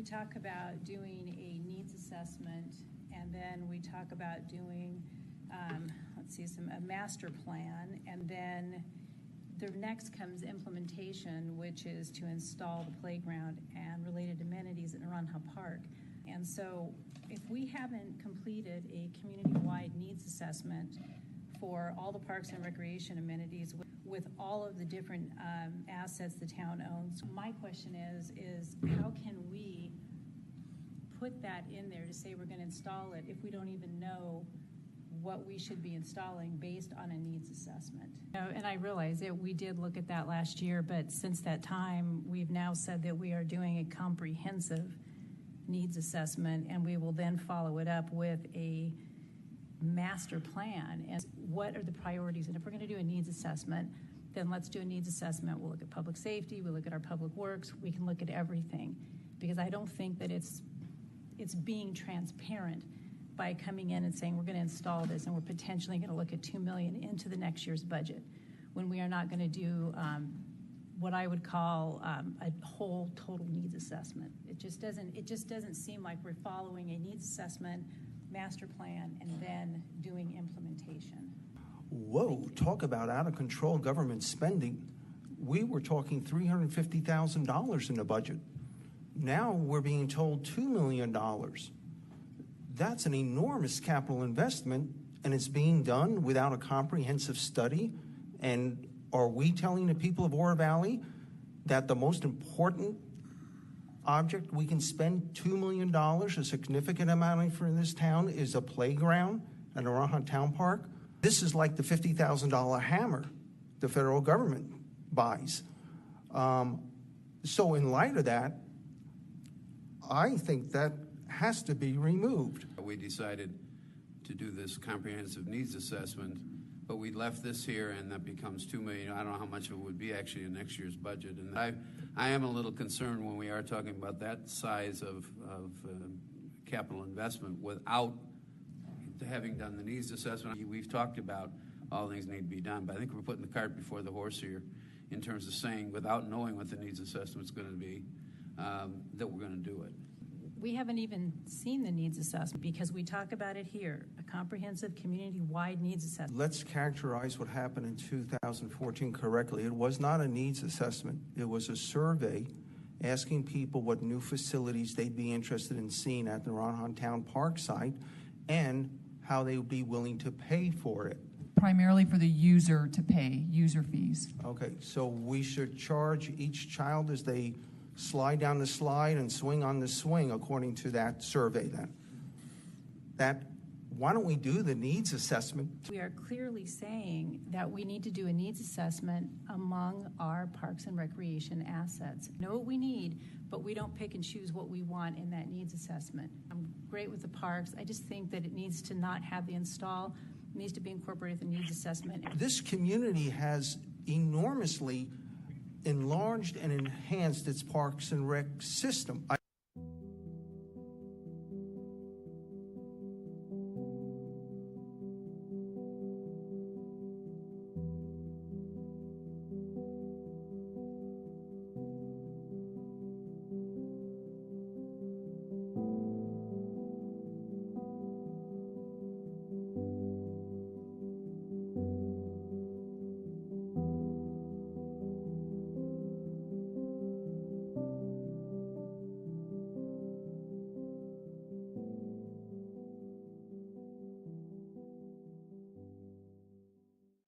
talk about doing a needs assessment, and then we talk about doing, a master plan, and then the next comes implementation, which is to install the playground and related amenities at Naranja Park. And so if we haven't completed a community-wide needs assessment for all the parks and recreation amenities with all of the different assets the town owns, my question is how can we put that in there to say we're going to install it if we don't even know what we should be installing based on a needs assessment? And I realize that we did look at that last year, but since that time, we've now said that we are doing a comprehensive needs assessment, and we will then follow it up with a master plan. And what are the priorities? And if we're going to do a needs assessment, then let's do a needs assessment. We'll look at public safety, we'll look at our public works, we can look at everything. Because I don't think that it's being transparent by coming in and saying we're going to install this and we're potentially going to look at $2 million into the next year's budget when we are not going to do what I would call a whole total needs assessment. It just doesn't seem like we're following a needs assessment, master plan, and then doing implementation. Whoa, talk about out of control government spending. We were talking $350,000 in the budget. Now we're being told $2 million. That's an enormous capital investment, and it's being done without a comprehensive study. And are we telling the people of Oro Valley that the most important object we can spend $2 million, a significant amount for this town, is a playground at Naranja Town Park? This is like the $50,000 hammer the federal government buys. So in light of that, I think that has to be removed. We decided to do this comprehensive needs assessment, but we left this here, and that becomes $2 million. I don't know how much of it would be actually in next year's budget. And I am a little concerned when we are talking about that size of capital investment without having done the needs assessment. We've talked about all things need to be done, but I think we're putting the cart before the horse here in terms of saying, without knowing what the needs assessment is going to be, that we're going to do it. We haven't even seen the needs assessment because we talk about it here, a comprehensive community-wide needs assessment. Let's characterize what happened in 2014 correctly. It was not a needs assessment. It was a survey asking people what new facilities they'd be interested in seeing at the Naranja Town Park site and how they would be willing to pay for it. Primarily for the user to pay, user fees. Okay, so we should charge each child as they slide down the slide and swing on the swing according to that survey then. Why don't we do the needs assessment? We are clearly saying that we need to do a needs assessment among our parks and recreation assets. Know what we need, but we don't pick and choose what we want in that needs assessment. I'm great with the parks. I just think that it needs to not have the install. It needs to be incorporated in the needs assessment. This community has enormously enlarged and enhanced its parks and rec system.